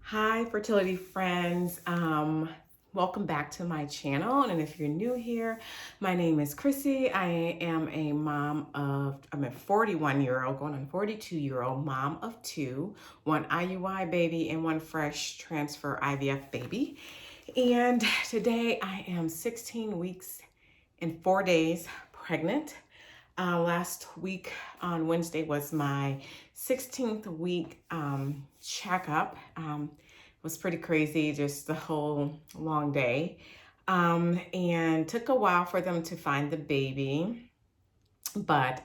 Hi, fertility friends. Welcome back to my channel. And if you're new here, my name is Chrissy. I am a mom of, I'm a 41-year-old, going on 42-year-old mom of two, one IUI baby and one fresh transfer IVF baby. And today I am 16 weeks and 4 days pregnant. Last week on Wednesday was my 16th week checkup. Was pretty crazy, just the whole long day. And took a while for them to find the baby. But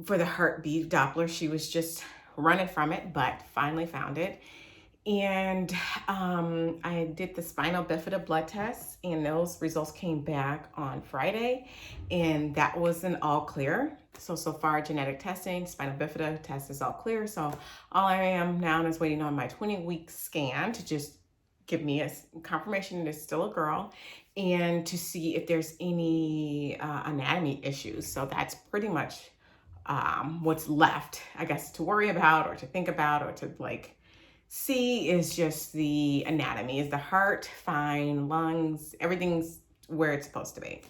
for the heartbeat Doppler, she was just running from it, but finally found it. And I did the spinal bifida blood test, and those results came back on Friday, and that was an all clear. So far, genetic testing, spinal bifida test is all clear. So all I am now is waiting on my 20-week scan to just give me a confirmation that it's still a girl, and to see if there's any anatomy issues. So that's pretty much what's left, I guess, to worry about or to think about or to see is just the anatomy. Is the heart fine, lungs, everything's where it's supposed to be.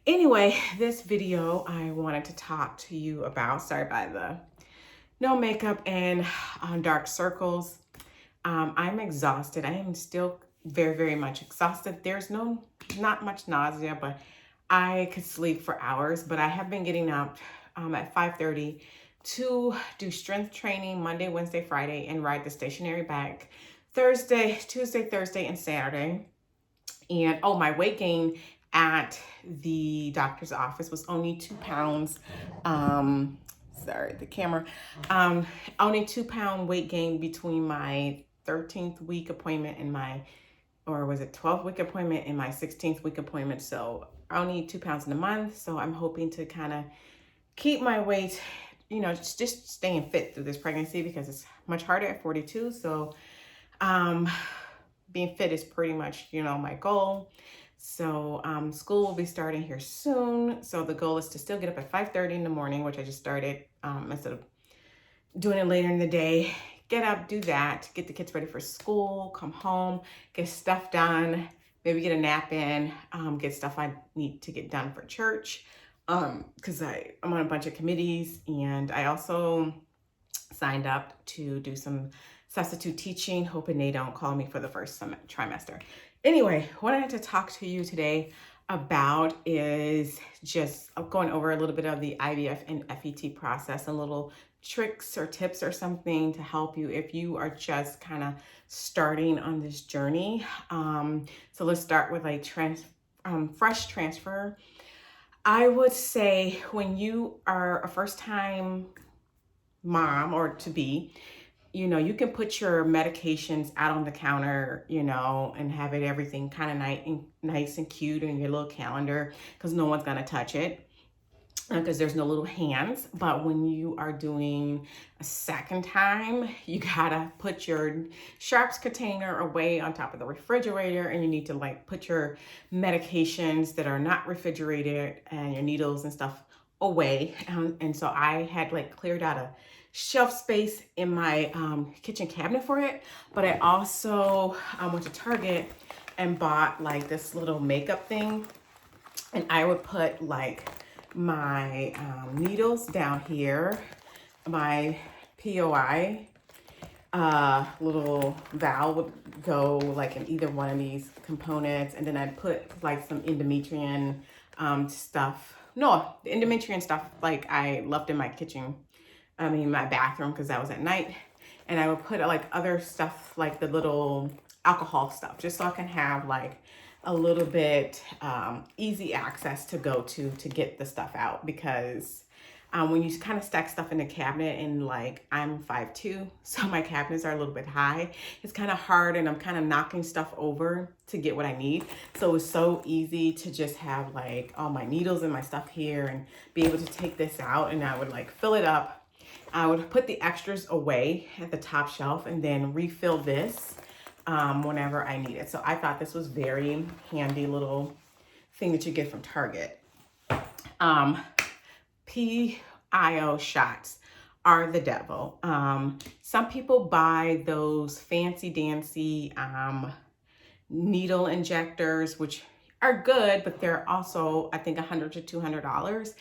Anyway, this video I wanted to talk to you about, sorry about the no makeup and dark circles. I'm exhausted. I am still very, very much exhausted. There's not much nausea, but I could sleep for hours. But I have been getting up at 5:30 to do strength training Monday, Wednesday, Friday, and ride the stationary bike Tuesday, Thursday, and Saturday. And my weight gain at the doctor's office was only 2 pounds. Sorry, the camera. Only 2 pound weight gain between my 13th week appointment and or was it 12th week appointment and my 16th week appointment. So I only need 2 pounds in a month. So I'm hoping to kind of keep my weight, just staying fit through this pregnancy, because it's much harder at 42. So being fit is pretty much, my goal. So school will be starting here soon. So the goal is to still get up at 5:30 in the morning, which I just started, instead of doing it later in the day. Get up, do that, get the kids ready for school, come home, get stuff done, maybe get a nap in, get stuff I need to get done for church. Because I'm on a bunch of committees, and I also signed up to do some substitute teaching, hoping they don't call me for the first trimester. Anyway, what I had to talk to you today about is just going over a little bit of the IVF and FET process, and little tricks or tips or something to help you if you are just kind of starting on this journey. So let's start with fresh transfer. I would say when you are a first-time mom or to be, you can put your medications out on the counter, and have everything kind of nice and cute in your little calendar, because no one's going to touch it, because there's no little hands. But when you are doing a second time, you gotta put your sharps container away on top of the refrigerator, and you need to put your medications that are not refrigerated and your needles and stuff away. And so I had cleared out a shelf space in my kitchen cabinet for it. But I also went to Target and bought this little makeup thing, and I would put my needles down here, my POI little valve would go in either one of these components, and then I'd put some endometrium stuff. No, the endometrium stuff I left in my my bathroom, because that was at night. And I would put other stuff, the little alcohol stuff, just so I can have a little bit easy access to go to get the stuff out. Because when you kind of stack stuff in the cabinet, and I'm 5'2", so my cabinets are a little bit high, it's kind of hard, and I'm kind of knocking stuff over to get what I need. So it's so easy to just have all my needles and my stuff here, and be able to take this out, and I would fill it up. I would put the extras away at the top shelf, and then refill this whenever I need it. So I thought this was very handy little thing that you get from Target. PIO shots are the devil. Some people buy those fancy dancy needle injectors, which are good, but they're also, I think, $100 to $200.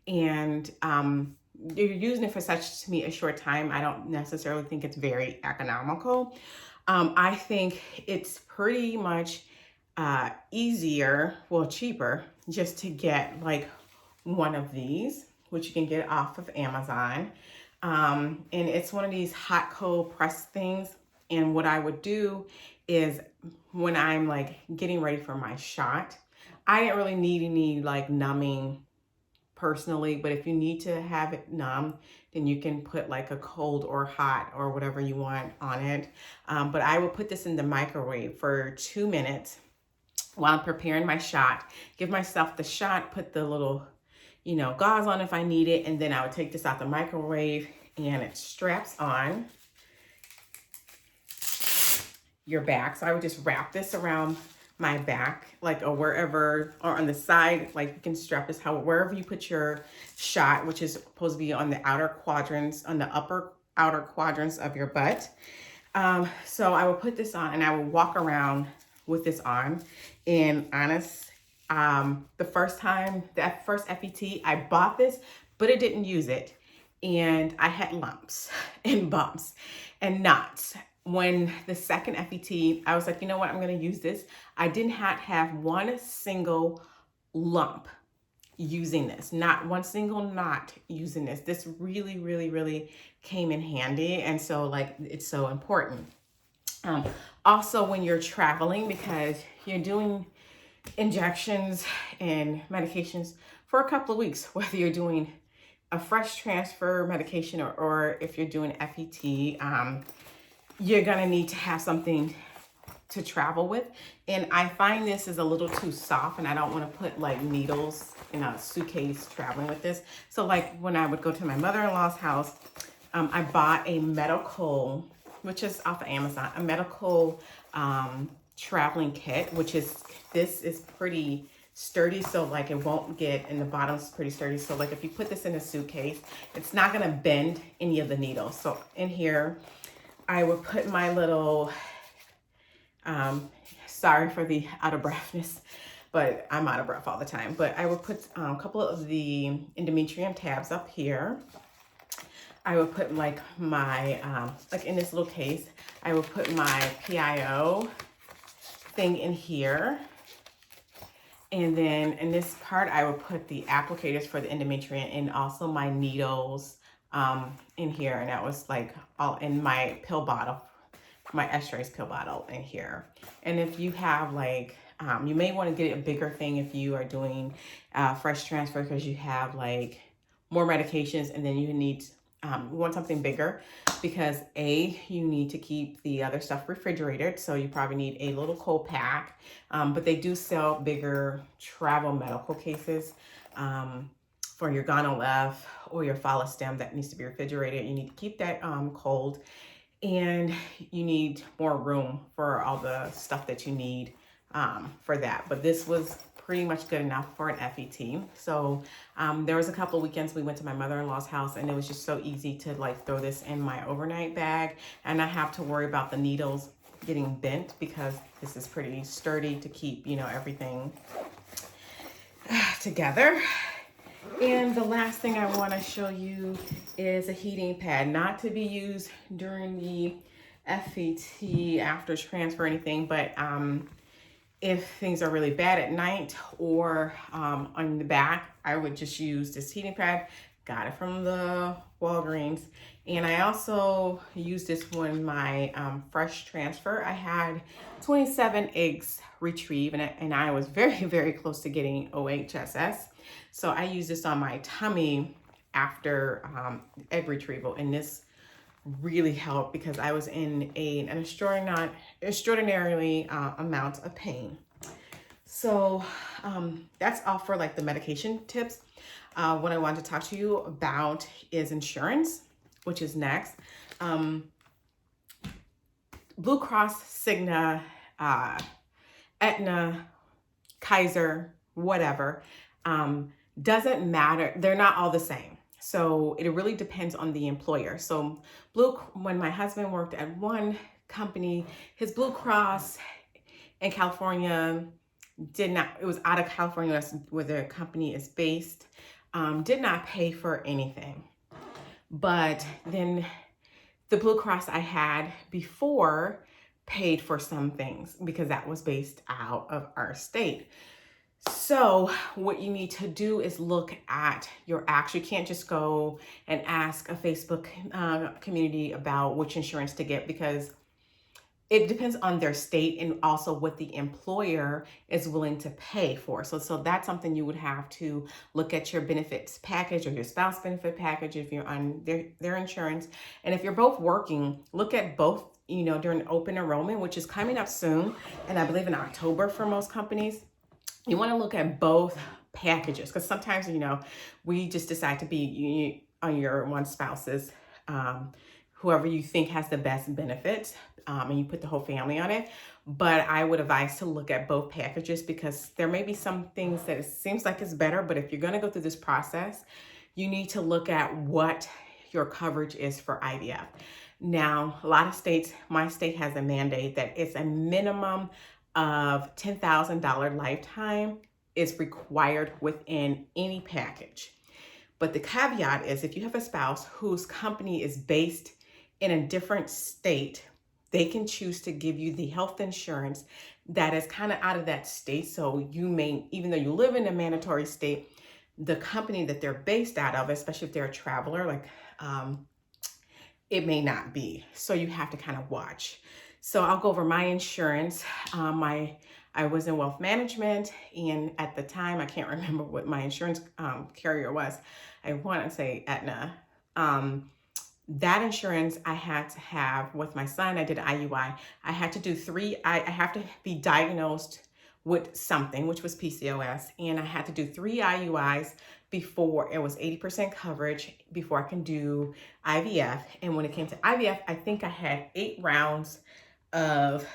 And you're using it for such, to me, a short time. I don't necessarily think it's very economical. I think it's pretty much easier, well, cheaper, just to get like one of these, which you can get off of Amazon. And it's one of these hot cold press things. And what I would do is when I'm like getting ready for my shot, I didn't really need any like numbing personally, but if you need to have it numb, then you can put like a cold or hot or whatever you want on it. But I will put this in the microwave for 2 minutes while I'm preparing my shot, give myself the shot, put the little, gauze on if I need it, and then I would take this out the microwave and it straps on your back. So I would just wrap this around my back, like, or wherever, or on the side, like you can strap this wherever you put your shot, which is supposed to be on the outer quadrants, on the upper outer quadrants of your butt. So I will put this on and I will walk around with this on. And honest, the first time, that first FET, I bought this, but it didn't use it. And I had lumps and bumps and knots. When the second FET, I was like, you know what, I'm going to use this. I didn't have one single lump using this, not one single knot using this. This really, really, really came in handy. And so like, it's so important. Also when you're traveling, because you're doing injections and medications for a couple of weeks, whether you're doing a fresh transfer medication or if you're doing FET, you're gonna need to have something to travel with. And I find this is a little too soft and I don't wanna put like needles in a suitcase traveling with this. So like when I would go to my mother-in-law's house, I bought a medical, which is off of Amazon, a medical traveling kit, this is pretty sturdy, so like it won't get, and the bottom's pretty sturdy, so like if you put this in a suitcase, it's not gonna bend any of the needles. So in here I would put my little, sorry for the out of breathness, but I'm out of breath all the time, but I would put a couple of the endometrium tabs up here. I would put like my, like in this little case, I would put my PIO thing in here. And then in this part, I would put the applicators for the endometrium and also my needles in here. And that was like all in my pill bottle, my Estrace pill bottle in here. And if you have like, you may want to get a bigger thing if you are doing fresh transfer, because you have like more medications, and then you need, you want something bigger because you need to keep the other stuff refrigerated. So you probably need a little cold pack, but they do sell bigger travel medical cases for your Gonal-F or your Follistim that needs to be refrigerated. You need to keep that cold, and you need more room for all the stuff that you need for that. But this was pretty much good enough for an FET. So there was a couple of weekends we went to my mother-in-law's house, and it was just so easy to like throw this in my overnight bag and not have to worry about the needles getting bent, because this is pretty sturdy to keep, everything together. And the last thing I want to show you is a heating pad, not to be used during the FET after transfer or anything, but if things are really bad at night or on the back, I would just use this heating pad. Got it from the Walgreens. And I also used this when my fresh transfer, I had 27 eggs retrieved, and I was very, very close to getting OHSS. So I used this on my tummy after egg retrieval, and this really helped because I was in an extraordinarily amount of pain. So that's all for like the medication tips. What I want to talk to you about is insurance, which is next. Blue Cross, Cigna, Aetna, Kaiser, whatever, doesn't matter. They're not all the same. So it really depends on the employer. So when my husband worked at one company, his Blue Cross in California did not, it was out of California, that's where the company is based, did not pay for anything. But then the Blue Cross I had before paid for some things because that was based out of our state. So what you need to do is look at your actual, you can't just go and ask a Facebook community about which insurance to get, because it depends on their state and also what the employer is willing to pay for. So that's something you would have to look at your benefits package or your spouse benefit package if you're on their insurance. And if you're both working, look at both, during open enrollment, which is coming up soon. And I believe in October for most companies. You want to look at both packages, because sometimes, we just decide to be on your one spouse's, whoever you think has the best benefits, and you put the whole family on it. But I would advise to look at both packages, because there may be some things that it seems like it's better, but if you're going to go through this process, you need to look at what your coverage is for IVF. Now, a lot of states, my state has a mandate that it's a minimum of $10,000 lifetime is required within any package. But the caveat is, if you have a spouse whose company is based in a different state, they can choose to give you the health insurance that is kind of out of that state. So you may, even though you live in a mandatory state, the company that they're based out of, especially if they're a traveler, it may not be. So you have to kind of watch. So I'll go over my insurance. I was in wealth management, and at the time, I can't remember what my insurance carrier was. I want to say Aetna. That insurance I had to have with my son. I did IUI. I had to do I have to be diagnosed with something, which was PCOS, and I had to do 3 IUIs before it was 80% coverage before I can do IVF. And when it came to IVF, I think I had 8 rounds of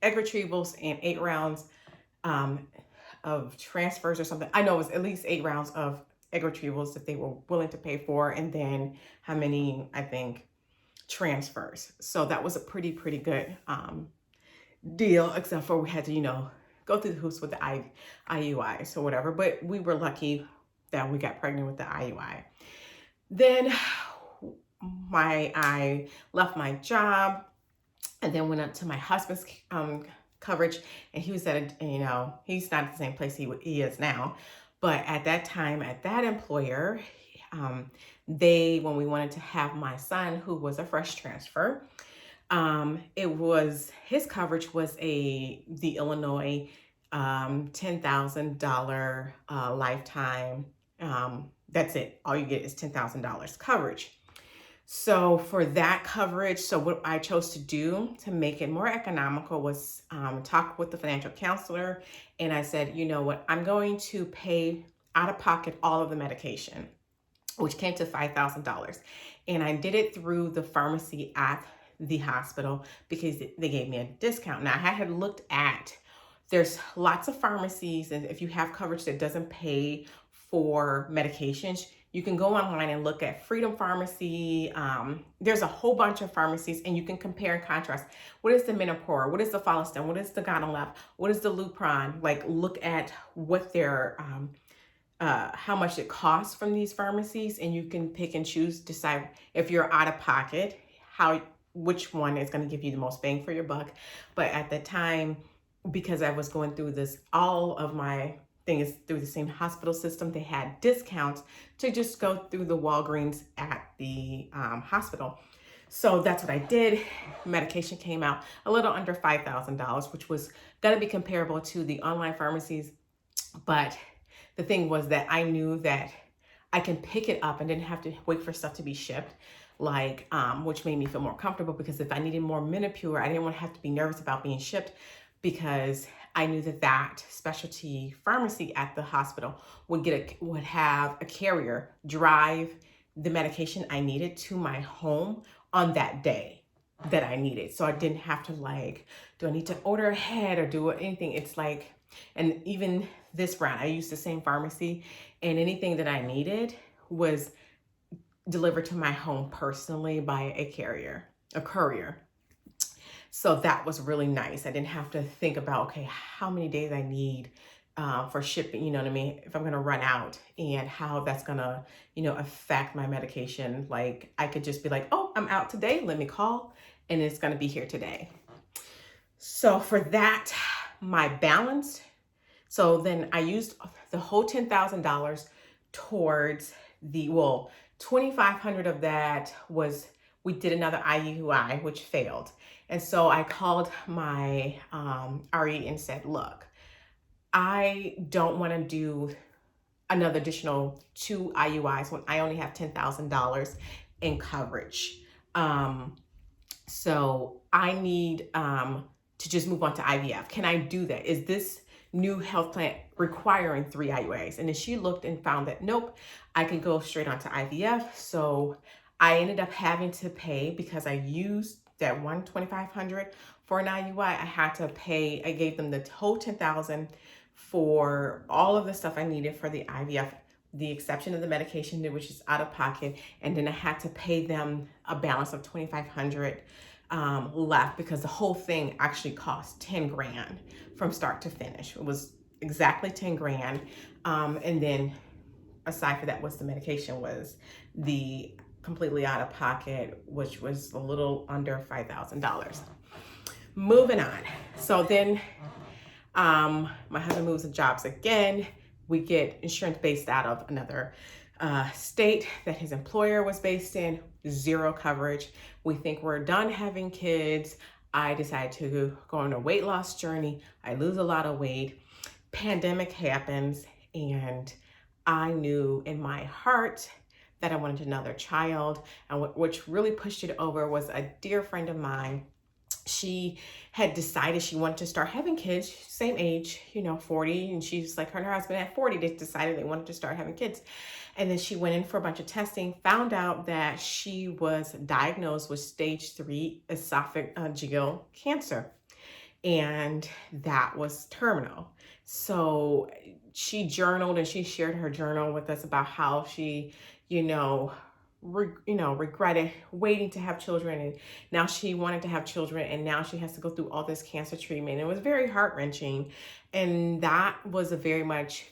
egg retrievals and 8 rounds of transfers or something. I know it was at least 8 rounds of egg retrievals that they were willing to pay for, and then how many, I think, transfers. So that was a pretty good deal, except for we had to, go through the hoops with the IUI, or whatever. But we were lucky that we got pregnant with the IUI. Then I left my job and then went up to my husband's coverage, and he was at he's not at the same place he is now. But at that time, at that employer, when we wanted to have my son, who was a fresh transfer, his coverage was the Illinois $10,000 lifetime. That's it. All you get is $10,000 coverage. So for that coverage, so what I chose to do to make it more economical was talk with the financial counselor. And I said, you know what, I'm going to pay out of pocket all of the medication, which came to $5,000. And I did it through the pharmacy at the hospital because they gave me a discount. Now I had looked at, there's lots of pharmacies, and if you have coverage that doesn't pay for medications, you can go online and look at Freedom Pharmacy. There's a whole bunch of pharmacies, and you can compare and contrast. What is the Menopur? What is the Follistim? What is the Gonalep? What is the Lupron? Look at what their, how much it costs from these pharmacies, and you can pick and choose, decide if you're out of pocket, which one is going to give you the most bang for your buck. But at the time, because I was going through this, all of my thing is through the same hospital system, they had discounts to just go through the Walgreens at the hospital. So that's what I did. Medication came out a little under $5,000, which was going to be comparable to the online pharmacies. But the thing was that I knew that I can pick it up and didn't have to wait for stuff to be shipped, which made me feel more comfortable, because if I needed more Menopur, I didn't want to have to be nervous about being shipped, because I knew that specialty pharmacy at the hospital would have a carrier drive the medication I needed to my home on that day that I needed. So I didn't have to do I need to order ahead or do anything? It's and even this round, I used the same pharmacy, and anything that I needed was delivered to my home personally by a courier. So that was really nice. I didn't have to think about, okay, how many days I need for shipping, you know what I mean? If I'm going to run out, and how that's going to, affect my medication. Like, I could just be like, oh, I'm out today. Let me call, and it's going to be here today. So for that, my balance. So then I used the whole $10,000 towards well, 2,500 of that was, we did another IUI, which failed. And so I called my RE and said, look, I don't want to do another additional 2 IUIs when I only have $10,000 in coverage. So I need to just move on to IVF. Can I do that? Is this new health plan requiring 3 IUIs? And then she looked and found that, nope, I can go straight on to IVF. So I ended up having to pay, because I used that $2,500 for an IUI. I had to pay, I gave them the whole $10,000 for all of the stuff I needed for the IVF, the exception of the medication, which is out of pocket. And then I had to pay them a balance of $2,500 left, because the whole thing actually cost 10 grand from start to finish. It was exactly 10 grand. And then aside for that, was the medication, was the completely out of pocket, which was a little under $5,000. Moving on. So then my husband moves jobs again. We get insurance based out of another state that his employer was based in. 0 coverage. We think we're done having kids. I decided to go on a weight loss journey. I lose a lot of weight. Pandemic happens, and I knew in my heart that I wanted another child. And which really pushed it over was a dear friend of mine. She had decided she wanted to start having kids, same age, 40. And she's like, her and her husband at 40, they decided they wanted to start having kids. And then she went in for a bunch of testing, found out that she was diagnosed with stage 3 esophageal cancer. And that was terminal. So she journaled, and she shared her journal with us about how she, regretted waiting to have children, and now she wanted to have children, and now she has to go through all this cancer treatment. It was very heart-wrenching, and that was a very much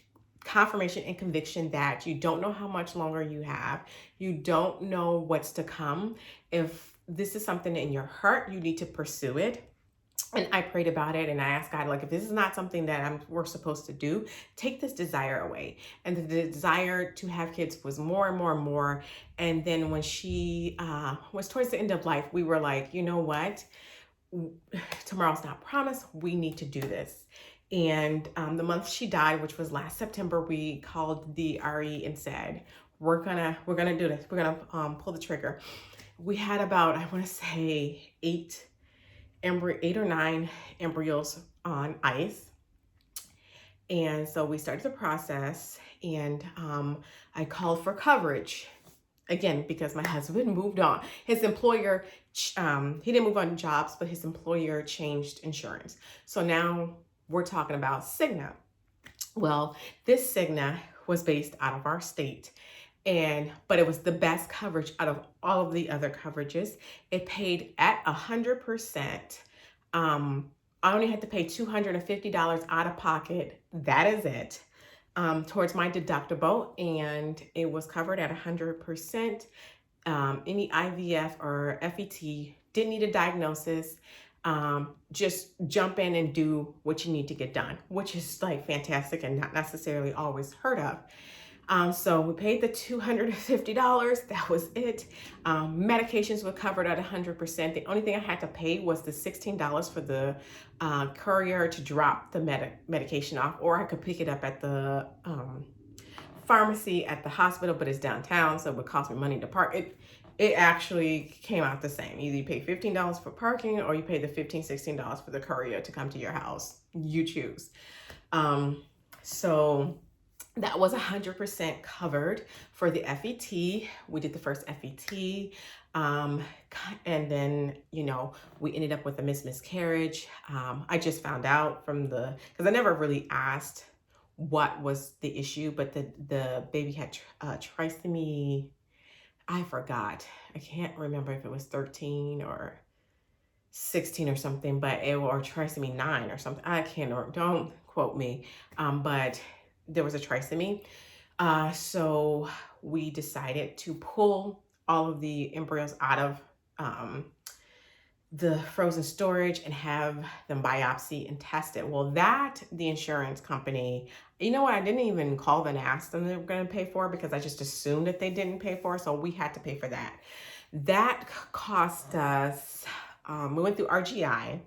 confirmation and conviction that you don't know how much longer you have. You don't know what's to come. If this is something in your heart, you need to pursue it. And I prayed about it, and I asked God, like, if this is not something that we're supposed to do, take this desire away. And the desire to have kids was more and more and more. And then when she was towards the end of life, we were like, you know what? Tomorrow's not promised. We need to do this. And the month she died, which was last September, we called the RE and said, we're gonna do this. We're gonna pull the trigger. We had about, I want to say, 8 or 9 embryos on ice. And so we started the process, and I called for coverage again, because my husband moved on. His employer, he didn't move on jobs, but his employer changed insurance. So now we're talking about Cigna. Well, this Cigna was based out of our state, but it was the best coverage out of all of the other coverages. It paid at 100%. I only had to pay $250 out of pocket. That is it, towards my deductible, and it was covered at 100%. Any IVF or FET, didn't need a diagnosis. Just jump in and do what you need to get done, which is like fantastic and not necessarily always heard of. So we paid the $250. That was it. Medications were covered at 100%. The only thing I had to pay was the $16 for the courier to drop the medication off, or I could pick it up at the pharmacy at the hospital, but it's downtown, so it would cost me money to park. It actually came out the same. Either you pay $15 for parking, or you pay the $15, $16 for the courier to come to your house. You choose. So that was 100% covered for the FET. We did the first FET. And then, we ended up with a miscarriage. I just found out because I never really asked what was the issue, but the baby had trisomy I forgot. I can't remember if it was 13 or 16 or something, but it or trisomy 9 or something. I can't, or don't quote me. But there was a trisomy. So we decided to pull all of the embryos out of um, the frozen storage and have them biopsy and test it. Well, that the insurance company, you know what? I didn't even call them and ask them they were going to pay for, because I just assumed that they didn't pay for it. So we had to pay for that. That cost us, we went through RGI,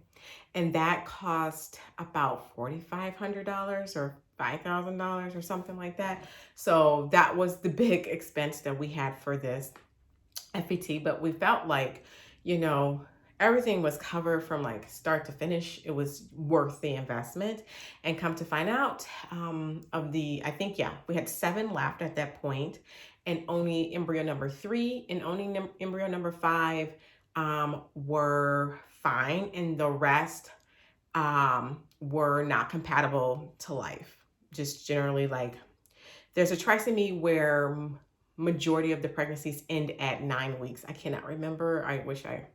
and that cost about $4,500 or $5,000 or something like that. So that was the big expense that we had for this FET, but we felt like, you know, everything was covered from like start to finish. It was worth the investment. And come to find out, of the, I think, yeah, we had 7 left at that point, and only embryo number 3 and only embryo number 5 were fine, and the rest were not compatible to life. Just generally, like, there's a trisomy where majority of the pregnancies end at 9 weeks. I cannot remember. I wish I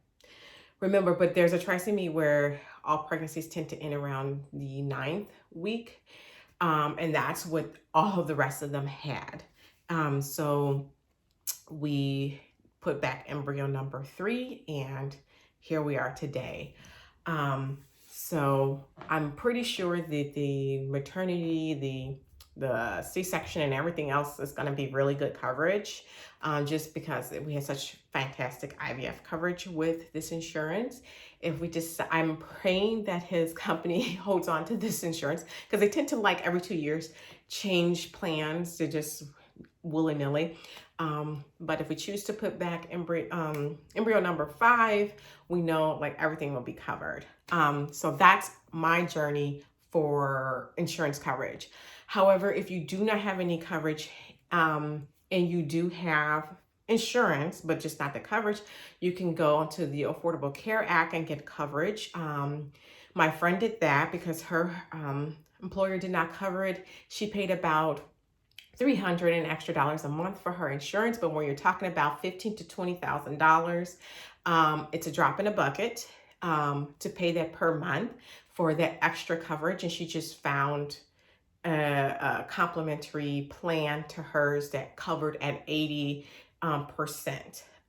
remember, but there's a trisomy where all pregnancies tend to end around the 9th week. And that's what all of the rest of them had. So we put back embryo number 3, and here we are today. So I'm pretty sure that the maternity, the C-section and everything else is going to be really good coverage, just because we had such fantastic IVF coverage with this insurance. If we just, I'm praying that his company holds on to this insurance, because they tend to, like, every 2 years change plans to just willy-nilly. But if we choose to put back embryo number 5, we know like everything will be covered. So that's my journey for insurance coverage. However, if you do not have any coverage, and you do have insurance, but just not the coverage, you can go onto the Affordable Care Act and get coverage. My friend did that because her employer did not cover it. She paid about $300 and extra a month for her insurance, but when you're talking about $15,000 to $20,000, it's a drop in a bucket to pay that per month for that extra coverage. And she just found a complimentary plan to hers that covered at 80%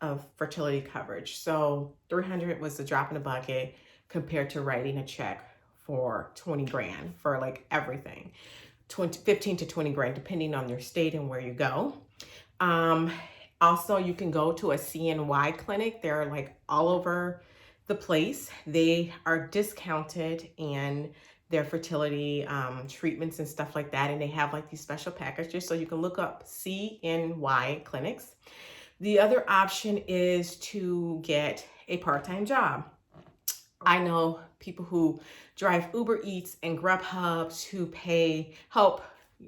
of fertility coverage. So 300 was a drop in a bucket compared to writing a check for 20 grand for like everything. 15 to 20 grand, depending on your state and where you go. Also, you can go to a CNY clinic. They're like all over the place. They are discounted in their fertility treatments and stuff like that. And they have like these special packages. So you can look up CNY clinics. The other option is to get a part-time job. I know people who drive Uber Eats and Grubhubs who help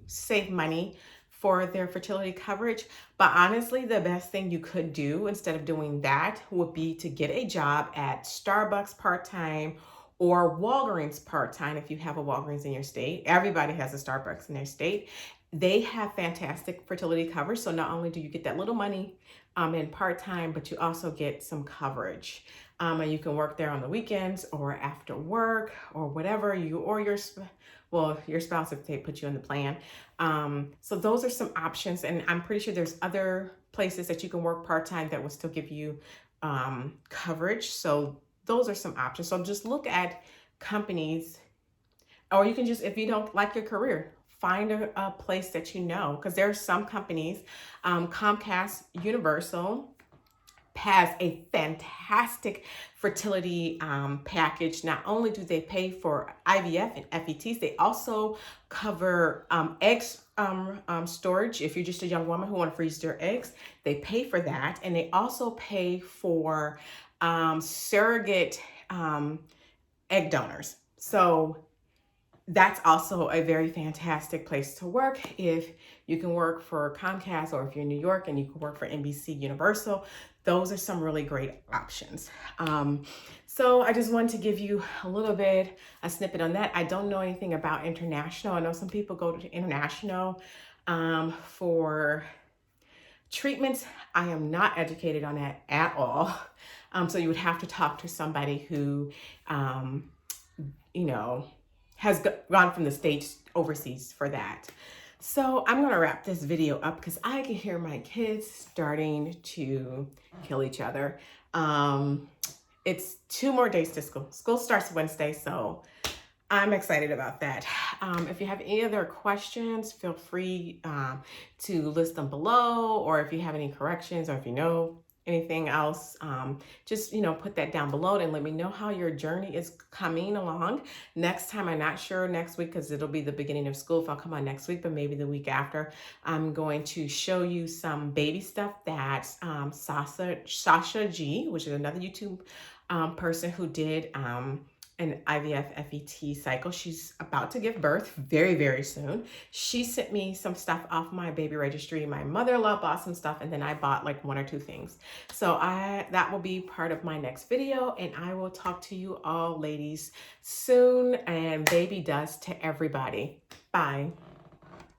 save money for their fertility coverage. But honestly, the best thing you could do instead of doing that would be to get a job at Starbucks part-time or Walgreens part-time if you have a Walgreens in your state. Everybody has a Starbucks in their state. They have fantastic fertility coverage. So not only do you get that little money in part-time, but you also get some coverage. And you can work there on the weekends or after work or whatever, you or your spouse if they put you in the plan. So those are some options, and I'm pretty sure there's other places that you can work part-time that will still give you coverage. So those are some options. So just look at companies, or you can just, if you don't like your career, find a place that you know, because there are some companies, Comcast Universal has a fantastic fertility package. Not only do they pay for IVF and FETs, they also cover eggs storage. If you're just a young woman who want to freeze their eggs, they pay for that. And they also pay for surrogate egg donors. So that's also a very fantastic place to work. If you can work for Comcast, or if you're in New York and you can work for NBC Universal, those are some really great options. So I just wanted to give you a snippet on that. I don't know anything about international. I know some people go to international for Treatments, I am not educated on that at all. So you would have to talk to somebody who, you know, has gone from the States overseas for that. So I'm gonna wrap this video up because I can hear my kids starting to kill each other. It's 2 more days to school. School starts Wednesday, so I'm excited about that. If you have any other questions, feel free to list them below, or if you have any corrections, or if you know anything else, just put that down below and let me know how your journey is coming along. Next time, I'm not sure next week because it'll be the beginning of school if I'll come on next week, but maybe the week after. I'm going to show you some baby stuff that Sasha G, which is another YouTube person who did an IVF FET cycle. She's about to give birth very, very soon. She sent me some stuff off my baby registry. My mother-in-law bought some stuff, and then I bought like 1 or 2 things. So that will be part of my next video, and I will talk to you all ladies soon, and baby dust to everybody. Bye.